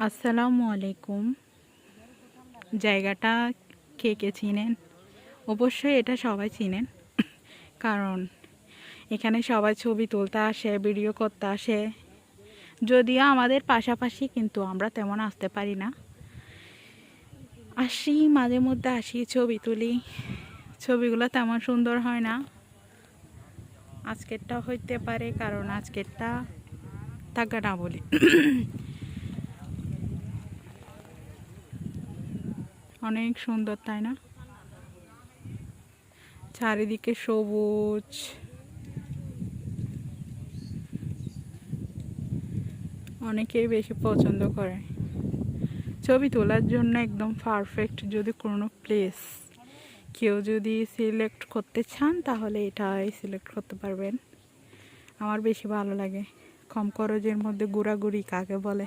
আসসালামু আলাইকুম। জায়গাটা কে কে চিনেন? অবশ্যই এটা সবাই চিনেন, কারণ এখানে সবাই ছবি তুলতে আসে, ভিডিও করতে আসে। যদিও আমাদের পাশাপাশি, কিন্তু আমরা তেমন আসতে পারি না। আসি, মাঝে মধ্যে আসি, ছবি তুলি। ছবিগুলো তেমন সুন্দর হয় না। আজকেরটা হইতে পারে, কারণ আজকেরটা টাকা না বলি। অনেক সুন্দর, তাই না? চারিদিকে সবুজ। অনেকেই বেশি পছন্দ করে ছবি তোলার জন্য। একদম পারফেক্ট যদি কোনো প্লেস কেউ যদি সিলেক্ট করতে চান, তাহলে এটাই সিলেক্ট করতে পারবেন। আমার বেশি ভালো লাগে। কম খরচের মধ্যে ঘোরাঘুরি কাকে বলে।